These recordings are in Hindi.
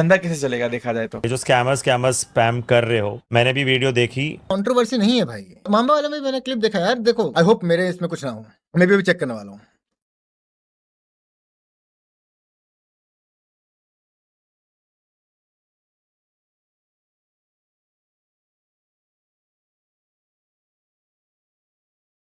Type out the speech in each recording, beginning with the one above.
धंधा कैसे चलेगा देखा जाए तो। ये जो स्कैमर्स स्पैम कर रहे हो, मैंने भी वीडियो देखी। कंट्रोवर्सी नहीं है भाई। मामा वाला में मैंने क्लिप देखा यार, देखो आई होप मेरे इसमें कुछ ना हो, मैं भी अभी चेक करने वाला हूँ।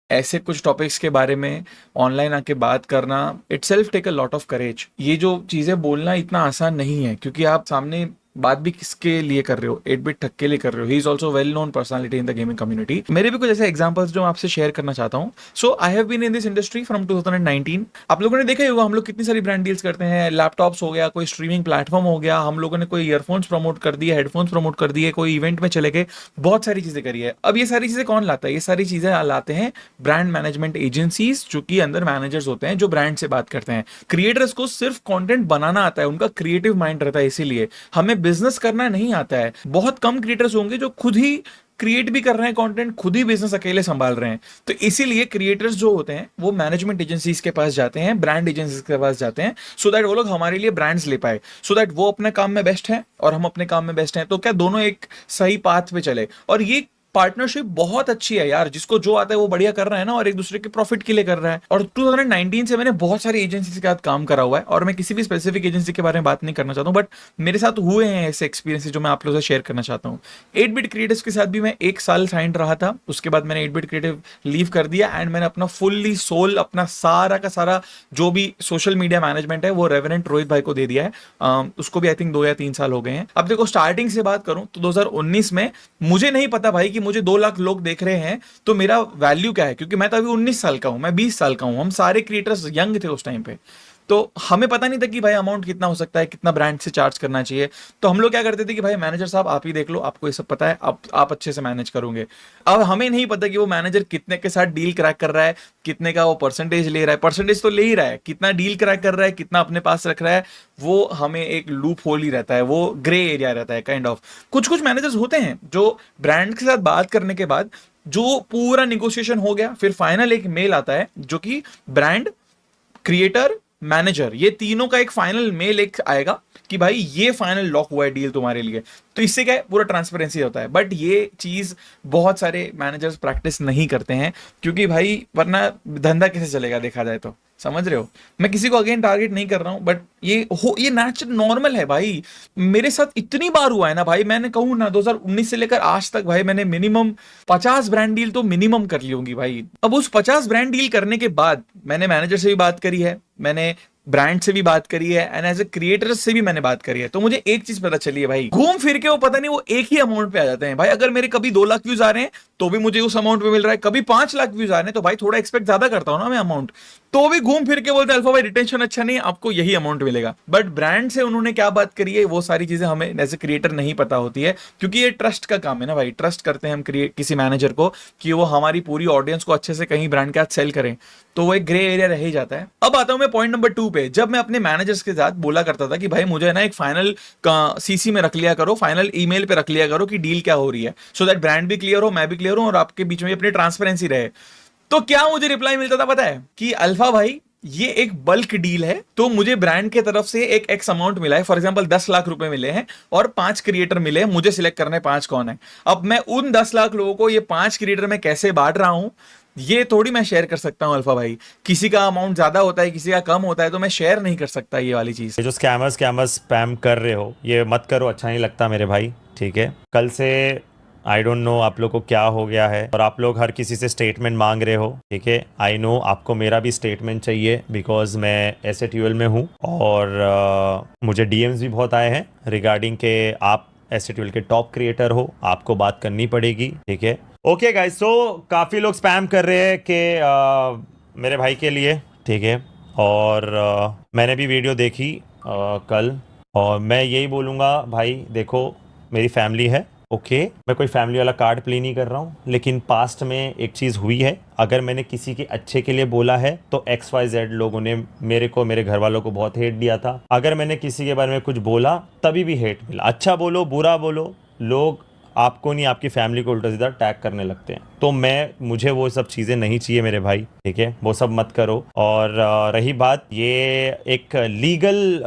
ऐसे कुछ टॉपिक्स के बारे में ऑनलाइन आके बात करना itself take a lot of courage. ये जो चीजें बोलना इतना आसान नहीं है, क्योंकि आप सामने बात भी किसके लिए कर रहे हो, 8-बिट ठग के लिए कर रहे हो। He is also well known personality in the gaming community. मेरे भी कुछ ऐसे एग्जांपल्स जो मैं आपसे शेयर करना चाहता हूँ। So I have been in this industry from 2019। आप लोगों ने देखा ही होगा हम लोग कितनी सारी ब्रांड डील्स करते हैं। लैपटॉप्स हो गया, कोई स्ट्रीमिंग प्लेटफॉर्म हो गया, हम लोगों ने कोई ईयरफोन्स प्रमोट कर दिए, हेडफोन्स प्रमोट कर दिए, कोई इवेंट में चले गए, बहुत सारी चीजें करी है। अब ये सारी चीजें कौन लाता है? ये सारी चीजें लाते हैं ब्रांड मैनेजमेंट एजेंसीज, जो कि अंदर मैनेजर्स होते हैं जो ब्रांड से बात करते हैं। क्रिएटर्स को सिर्फ कंटेंट बनाना आता है, उनका क्रिएटिव माइंड रहता है, इसीलिए हमें बिजनेस करना नहीं आता है। बहुत कम क्रिएटर्स होंगे जो खुद ही क्रिएट भी कर रहे हैं कंटेंट, खुद ही बिजनेस अकेले संभाल रहे हैं। तो इसीलिए क्रिएटर्स जो होते हैं वो मैनेजमेंट एजेंसीज के पास जाते हैं, ब्रांड एजेंसीज के पास जाते हैं, सो दैट वो लोग हमारे लिए ब्रांड्स ले पाए, सो दैट वो अपने काम में बेस्ट है और हम अपने काम में बेस्ट हैं। तो क्या दोनों एक सही पाथ पे चले। और ये पार्टनरशिप बहुत अच्छी है यार, जिसको जो आता है वो बढ़िया कर रहा है ना, और एक दूसरे के प्रॉफिट के लिए कर रहा है। और 2019 से मैंने बहुत सारी एजेंसी के साथ काम करा हुआ है, और मैं किसी भी स्पेसिफिक एजेंसी के बारे में बात नहीं करना चाहता हूँ, बट मेरे साथ हुए हैं ऐसे एक्सपीरियंसेस जो मैं आप लोगों से शेयर करना चाहता हूँ। 8-बिट क्रिएटिव्स के साथ भी मैं 1 साल साइन रहा था, उसके बाद मैंने 8-बिट क्रिएटिव लीव कर दिया, एंड मैंने अपना फुल्ली सोल, अपना सारा का सारा जो भी सोशल मीडिया मैनेजमेंट है वो रेवेरेंट रोहित भाई को दे दिया है। उसको भी आई थिंक 2 या 3 साल हो गए हैं। अब देखो, स्टार्टिंग से बात करूं तो 2019 में मुझे नहीं पता भाई कि मुझे 2 लाख लोग देख रहे हैं तो मेरा वैल्यू क्या है, क्योंकि मैं तो अभी 19 साल का हूं, मैं 20 साल का हूं। हम सारे क्रिएटर्स यंग थे उस टाइम पे, तो हमें पता नहीं था कि भाई अमाउंट कितना हो सकता है, कितना ब्रांड से चार्ज करना चाहिए। तो हम लोग क्या करते थे कि भाई मैनेजर साहब आप ही देख लो, आपको ये सब पता है, आप अच्छे से मैनेज करोगे। अब हमें नहीं पता कि वो मैनेजर कितने के साथ डील क्रैक कर रहा है, कितने का वो परसेंटेज ले रहा है। परसेंटेज तो ले ही रहा है, कितना डील क्रैक कर रहा है, कितना अपने पास रख रहा है, वो हमें एक लूप होल ही रहता है, वो ग्रे एरिया रहता है काइंड ऑफ। कुछ कुछ मैनेजर्स होते हैं जो ब्रांड के साथ बात करने के बाद जो पूरा निगोशिएशन हो गया, फिर फाइनल एक मेल आता है जो कि ब्रांड, क्रिएटर, मैनेजर, ये तीनों का एक फाइनल मेल एक आएगा कि भाई ये फाइनल लॉक हुआ है डील तुम्हारे लिए। तो इससे क्या है, पूरा ट्रांसपेरेंसी होता है। बट ये चीज बहुत सारे मैनेजर्स प्रैक्टिस नहीं करते हैं, क्योंकि भाई वरना धंधा कैसे चलेगा देखा जाए तो। समझ रहे हो, मैं किसी को अगेन टारगेट नहीं कर रहा हूं, बट ये नेचुरल नॉर्मल है भाई। मेरे साथ इतनी बार हुआ है ना भाई, मैंने कहूं ना 2019 से लेकर आज तक भाई मैंने मिनिमम 50 ब्रांड डील तो मिनिमम कर ली होंगी भाई। अब उस 50 ब्रांड डील करने के बाद मैंने मैनेजर से भी बात करी है, मैंने ब्रांड से भी बात करी है, एंड एज ए क्रिएटर से भी मैंने बात करी है। तो मुझे एक चीज पता चली है भाई, घूम फिर के वो पता नहीं वो एक ही अमाउंट पे आ जाते हैं भाई। अगर मेरे कभी 2 लाख व्यूज आ रहे हैं तो भी मुझे उस अमाउंट पे मिल रहा है, कभी 5 लाख व्यूज आ रहे हैं तो भाई थोड़ा एक्सपेक्ट ज्यादा करता हूं ना मैं अमाउंट, तो भी घूम फिर के बोलते हैं अल्फा भाई रिटेंशन अच्छा नहीं है, आपको यही अमाउंट मिलेगा। बट ब्रांड से उन्होंने क्या बात करी है वो सारी चीजें हमें एज ए क्रिएटर नहीं पता होती है, क्योंकि ये ट्रस्ट का काम है ना भाई। ट्रस्ट करते हैं हम किसी मैनेजर को कि वो हमारी पूरी ऑडियंस को अच्छे से कहीं ब्रांड के साथ सेल करें, तो वो एक ग्रे एरिया रह ही जाता है। अब आता हूं मैं पॉइंट नंबर 2 पे। जब मैं अपने मैनेजर्स के साथ बोला करता था कि भाई मुझे ना एक फाइनल सीसी में रख लिया करो, फाइनल ईमेल पे रख लिया करो कि डील क्या हो रही है, सो दैट ब्रांड भी क्लियर हो, मैं भी क्लियर हूं, और आपके बीच में अपनी ट्रांसपेरेंसी रहे। तो क्या मुझे रिप्लाई मिलता था पता है, कि अल्फा भाई ये एक बल्क डील है, तो मुझे ब्रांड के तरफ से एक एक्स अमाउंट मिला है, फॉर एग्जांपल 10 लाख रुपए मिले हैं और 5 क्रिएटर मिले हैं, मुझे सिलेक्ट करना है 5 कौन है। अब मैं उन 10 लाख लोगों को ये 5 क्रिएटर में कैसे बांट रहा हूं, ये थोड़ी मैं शेयर कर सकता हूं अल्फा भाई। किसी का अमाउंट ज्यादा होता है, किसी का कम होता है, तो मैं शेयर नहीं कर सकता ये वाली चीज। ये जो स्कैमर्स स्पैम कर रहे हो, ये मत करो, अच्छा नहीं लगता मेरे भाई, ठीक है। कल से आई डोंट नो आप लोग को क्या हो गया है, और आप लोग हर किसी से स्टेटमेंट मांग रहे हो, ठीक है। आई नो आपको मेरा भी स्टेटमेंट चाहिए, बिकॉज मैं एसएटीयूएल में हूँ, और मुझे डीएम्स भी बहुत आए हैं रिगार्डिंग के आप एसएटीयूएल के टॉप क्रिएटर हो, आपको बात करनी पड़ेगी, ठीक है। ओके गाइस, सो काफ़ी लोग स्पैम कर रहे हैं कि मेरे भाई के लिए, ठीक है। और मैंने भी वीडियो देखी कल, और मैं यही बोलूँगा भाई, देखो मेरी फैमिली है, ओके। मैं कोई फैमिली वाला कार्ड प्ले नहीं कर रहा हूँ, लेकिन पास्ट में एक चीज़ हुई है। अगर मैंने किसी के अच्छे के लिए बोला है तो XYZ लोगों ने मेरे को, मेरे घर वालों को बहुत हेट दिया था। अगर मैंने किसी के बारे में कुछ बोला तभी भी हेट मिला। अच्छा बोलो बुरा बोलो, लोग आपको नहीं आपकी फैमिली को उल्टा सीधा टैग करने लगते हैं। तो मुझे वो सब चीज़ें नहीं चाहिए मेरे भाई, ठीक है, वो सब मत करो। और रही बात, ये एक लीगल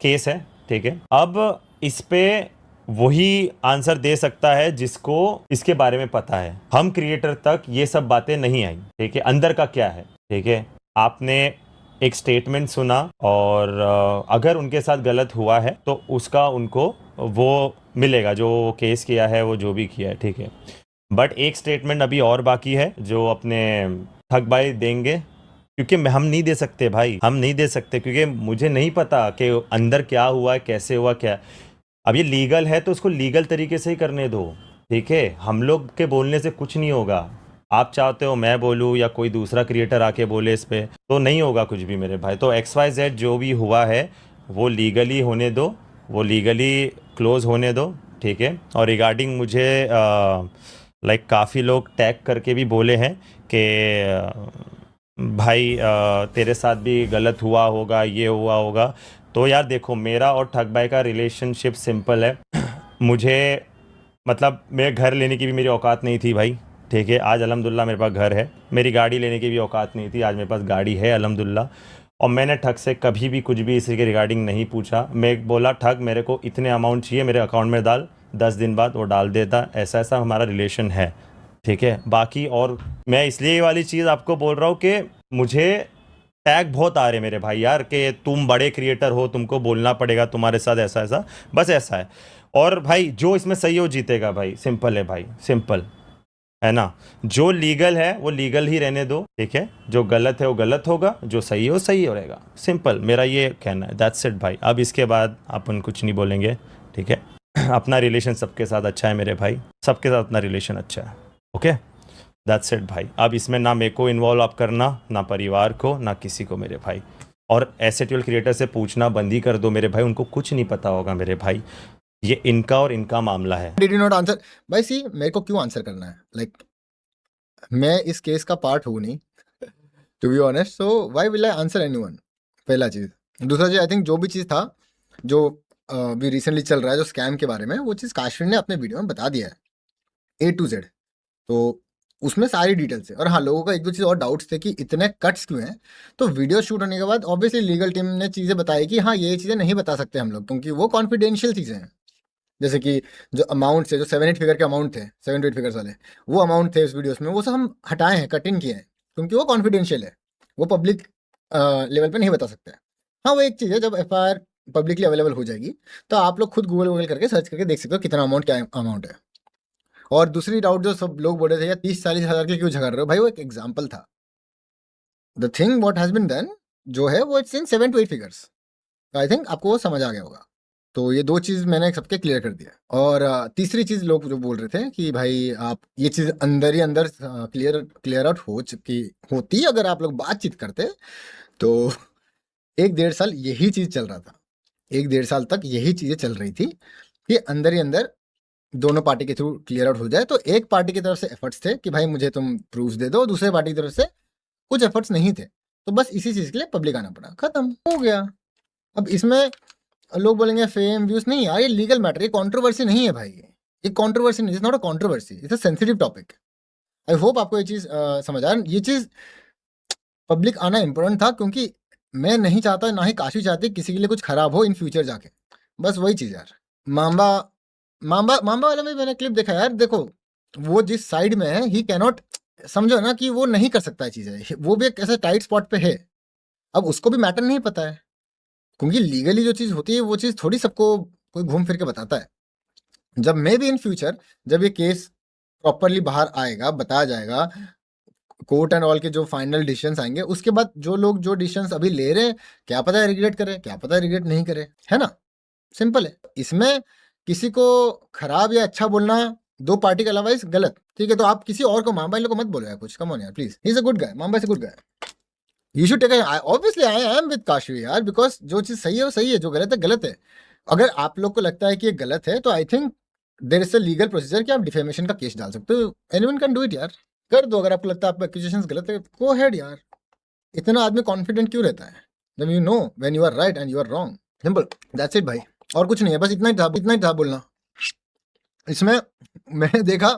केस है, ठीक है। अब इस पे वही आंसर दे सकता है जिसको इसके बारे में पता है। हम क्रिएटर तक ये सब बातें नहीं आई, ठीक है, अंदर का क्या है, ठीक है। आपने एक स्टेटमेंट सुना और अगर उनके साथ गलत हुआ है तो उसका उनको वो मिलेगा, जो केस किया है, वो जो भी किया है, ठीक है। बट एक स्टेटमेंट अभी और बाकी है जो अपने ठग भाई देंगे, क्योंकि हम नहीं दे सकते भाई, हम नहीं दे सकते, क्योंकि मुझे नहीं पता कि अंदर क्या हुआ है, कैसे हुआ, क्या। अब ये लीगल है तो उसको लीगल तरीके से ही करने दो, ठीक है। हम लोग के बोलने से कुछ नहीं होगा। आप चाहते हो मैं बोलूँ या कोई दूसरा क्रिएटर आके बोले इस पे, तो नहीं होगा कुछ भी मेरे भाई। तो XYZ जो भी हुआ है वो लीगली होने दो, वो लीगली क्लोज होने दो, ठीक है। और रिगार्डिंग मुझे लाइक काफ़ी लोग टैग करके भी बोले हैं कि भाई तेरे साथ भी गलत हुआ होगा, ये हुआ होगा। तो यार देखो, मेरा और ठग भाई का रिलेशनशिप सिंपल है। मुझे मतलब मेरे घर लेने की भी मेरी औकात नहीं थी भाई, ठीक है। आज अल्हम्दुलिल्लाह मेरे पास घर है। मेरी गाड़ी लेने की भी औकात नहीं थी, आज मेरे पास गाड़ी है अल्हम्दुलिल्लाह। और मैंने ठग से कभी भी कुछ भी इसी के रिगार्डिंग नहीं पूछा। मैं बोला ठग मेरे को इतने अमाउंट चाहिए, मेरे अकाउंट में डाल, 10 दिन बाद वो डाल देता। ऐसा ऐसा हमारा रिलेशन है, ठीक है। बाकी और मैं इसलिए ये वाली चीज़ आपको बोल रहा हूँ कि मुझे टैग बहुत आ रहे मेरे भाई यार कि तुम बड़े क्रिएटर हो, तुमको बोलना पड़ेगा, तुम्हारे साथ ऐसा ऐसा, बस ऐसा है। और भाई जो इसमें सही हो जीतेगा भाई, सिंपल है भाई, सिंपल है ना। जो लीगल है वो लीगल ही रहने दो, ठीक है। जो गलत है वो गलत होगा, जो सही है वो सही हो रहेगा, सिंपल मेरा ये कहना है। दैट्स इट भाई। अब इसके बाद अपन कुछ नहीं बोलेंगे, ठीक है। अपना रिलेशन सबके साथ अच्छा है मेरे भाई, सबके साथ अपना रिलेशन अच्छा है, ओके। दैट्स इट भाई। अब इसमें ना मेरे को इन्वॉल्व आप करना, ना परिवार को, ना किसी को मेरे भाई। और ऐसे ट्यूल क्रिएटर से पूछना बंद ही कर दो मेरे भाई, उनको कुछ नहीं पता होगा मेरे भाई। ये इनका और इनका मामला है। डिड यू नॉट आंसर भाई? सी, मेरे को क्यों आंसर करना है? लाइक मैं इस केस का पार्ट हूँ नहीं, to be honest. So why will I answer anyone? पहला चीज। दूसरा चीज, आई थिंक जो भी चीज था जो भी रिसेंटली चल रहा है जो स्कैम के बारे में, वो चीज काश्मीर ने अपने वीडियो में बता दिया है A to Z। तो उसमें सारी डिटेल्स है। और हाँ, लोगों का एक दो चीज़ और डाउट्स थे कि इतने कट्स क्यों हैं। तो वीडियो शूट होने के बाद ऑब्वियसली लीगल टीम ने चीज़ें बताई कि हाँ, ये चीज़ें नहीं बता सकते हम लोग, क्योंकि वो कॉन्फिडेंशियल चीज़ें हैं। जैसे कि जो अमाउंट थे, जो 7-8 फिगर के अमाउंट थे, 7 to 8 फिगर्स वाले, वो अमाउंट थे इस वीडियोस में, वो सब हम हटाए हैं, कट इन किए हैं, क्योंकि वो कॉन्फिडेंशियल है, वो पब्लिक लेवल पे नहीं बता सकते हैं। हाँ, वो एक चीज़ है, जब FIR पब्लिकली अवेलेबल हो जाएगी तो आप लोग खुद गूगल करके सर्च करके देख सकते हो कितना अमाउंट, क्या अमाउंट है। और दूसरी डाउट जो सब लोग बोल रहे थे यार 30-40 हज़ार के क्यों झगड़ रहे हो भाई, वो एक एग्जाम्पल था। The thing what has been done जो है वो it's in 7 to 8 figures. I think आपको वो समझ आ गया होगा। तो ये 2 चीज़ मैंने सबके क्लियर कर दिया। और तीसरी चीज़ लोग जो बोल रहे थे कि भाई आप ये चीज़ अंदर ही अंदर क्लियर आउट हो चुकी होती अगर आप लोग बातचीत करते। तो 1-1.5 साल यही चीज़ चल रहा था। 1-1.5 साल तक यही चीज़ें चल रही थी कि अंदर ही अंदर दोनों पार्टी के थ्रू क्लियर आउट हो जाए। तो एक पार्टी की तरफ से एफर्ट्स थे कि भाई मुझे तुम प्रूफ दे दो, दूसरे पार्टी की तरफ से कुछ एफर्ट्स नहीं थे। तो बस इसी चीज़ के लिए पब्लिक आना पड़ा, खत्म हो गया। अब इसमें लोग बोलेंगे फेम व्यूज, नहीं यार, ये लीगल मैटर, ये कंट्रोवर्सी नहीं है भाई। ये कंट्रोवर्सी नहीं, it's not a controversy, it's a sensitive topic. I hope आपको ये चीज़ समझ आ। ये चीज़ पब्लिक आना इंपॉर्टेंट था, क्योंकि मैं नहीं चाहता, ना ही काशी चाहती किसी के लिए कुछ खराब हो इन फ्यूचर जाके। बस वही चीज़ यार। माम्बा माम्बा माम्बा वाला में मैंने क्लिप देखा यार। देखो, वो जिस साइड में है, ही कैनॉट, समझो ना कि वो नहीं कर सकता है चीज़ें, वो भी एक ऐसे टाइट स्पॉट पे है। अब उसको भी मैटर नहीं पता है, क्योंकि लीगली जो चीज़ होती है वो चीज़ थोड़ी सबको कोई घूम फिर के बताता है। जब मे बी इन फ्यूचर, जब ये केस प्रॉपरली बाहर आएगा, बताया जाएगा, कोर्ट एंड ऑल के जो फाइनल डिसीजंस आएंगे, उसके बाद जो लोग जो डिसीजंस अभी ले रहे हैं, क्या पता है रिग्रेट करें, क्या पता है रिग्रेट नहीं करें, है ना। सिंपल है। इसमें किसी को खराब या अच्छा बोलना दो पार्टी के अलावा इस गलत, ठीक है। तो आप किसी और को, मामा इन लोग को मत बोलो यार कुछ, कम ऑन यार please, he is a good guy, mama is a good guy. You should take, obviously I am with Kashvi यार, बिकॉज जो चीज सही है वो सही है, जो गलत है गलत है। अगर आप लोग को लगता है कि ये गलत है, तो I think there is a legal procedure कि आप डिफेमेशन का केस डाल सकते हो। एनीवन कैन डू इट यार, कर दो। अगर आपको लगता है आपका एक्यूजेशंस गलत है, गो अहेड यार। इतना आदमी कॉन्फिडेंट क्यों रहता है जब you know when you are right and you are wrong? Simple, that's it भाई। और कुछ नहीं है, बस इतना ही था बोलना। इसमें मैंने देखा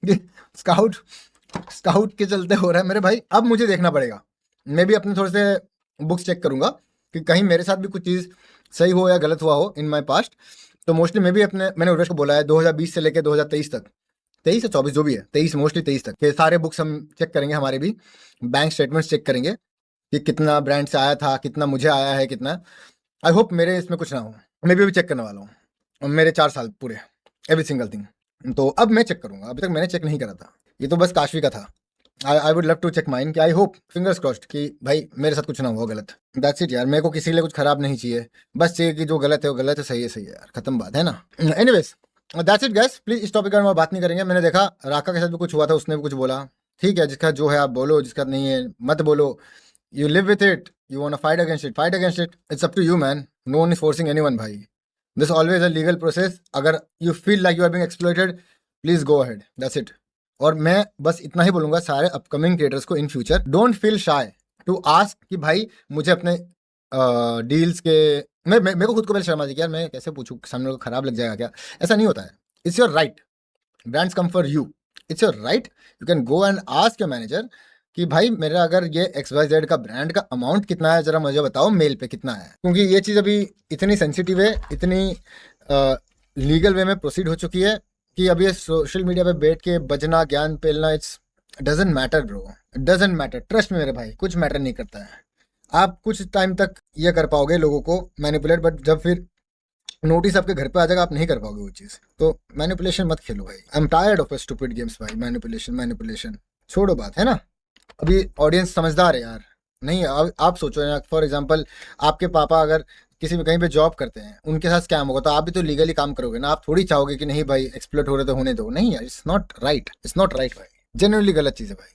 कि स्काउट के चलते हो रहा है मेरे भाई। अब मुझे देखना पड़ेगा, मैं भी अपने थोड़े से बुक्स चेक करूंगा कि कहीं मेरे साथ भी कुछ चीज़ सही हो या गलत हुआ हो इन माई पास्ट, तो मोस्टली मैं भी मैंने उर्वेश को बोला है 2020 से लेकर 2023 तक, 23 या 24 जो भी है, 23 मोस्टली 23 तक के सारे बुक्स हम चेक करेंगे, हमारे भी बैंक स्टेटमेंट्स चेक करेंगे कि कितना ब्रांड से आया था, कितना मुझे आया है, कितना। आई होप मेरे इसमें कुछ ना हो, मैं भी चेक करने वाला हूँ मेरे 4 साल पूरे, एवरी सिंगल थिंग। तो अब मैं चेक करूंगा, अभी तक मैंने चेक नहीं करा था, ये तो बस काशवी का था। I would love to check mine, कि आई होप, फिंगर्स क्रॉस्ड, कि भाई मेरे साथ कुछ ना हुआ गलत। दैट्स इट यार, मेरे को किसी के लिए कुछ खराब नहीं चाहिए, बस चाहिए कि जो गलत है वो गलत है, सही है यार, खत्म बात है ना। Anyways that's it guys, please इस टॉपिक के बारे में बात नहीं करेंगे। मैंने देखा राका के साथ भी कुछ हुआ था, उसने भी कुछ बोला, ठीक है, जिसका जो है आप बोलो, जिसका नहीं है मत बोलो, you live with it, you want to fight against it, it's up to you man, no one is forcing anyone bhai, there's always a legal process, अगर you feel like you are being exploited, please go ahead, that's it। और मैं बस इतना ही बोलूंगा सारे अपकमिंग क्रिएटर्स को, in future don't feel shy to ask कि भाई मुझे अपने डील्स के, मेरे को खुद को पहले शर्मा थी कि यार मैं कैसे पूछूं, सामने को खराब लग जाएगा क्या, ऐसा नहीं होता है, it's your right, brands come for you, it's your right, you can go and ask your manager कि भाई मेरा अगर ये XYZ का ब्रांड का अमाउंट कितना है, जरा मुझे बताओ मेल पे कितना है, क्योंकि ये चीज़ अभी इतनी सेंसिटिव है, इतनी लीगल वे में प्रोसीड हो चुकी है कि अभी ये सोशल मीडिया पे बैठ के बजना, ज्ञान पेलना, it's doesn't matter bro, doesn't matter, trust में मेरे भाई, कुछ मैटर नहीं करता है। आप कुछ टाइम तक ये कर पाओगे लोगों को मैनिपुलेट, बट जब फिर नोटिस आपके घर पे आ जाएगा, आप नहीं कर पाओगे वो चीज़। तो मैनिपुलेशन मत खेलो भाई, I am tired of stupid games भाई, मैनिपुलेशन छोड़ो बात, है ना। अभी ऑडियंस समझदार है यार, नहीं आप सोचो यार, फॉर एग्जांपल आपके पापा अगर किसी भी कहीं पे जॉब करते हैं, उनके साथ स्कैम होगा, तो आप भी तो लीगली काम करोगे ना, आप थोड़ी चाहोगे कि नहीं भाई एक्सप्लोइट हो रहे तो होने दो, नहीं यार, इट्स नॉट राइट भाई, जेन्युइनली गलत चीज़ है भाई।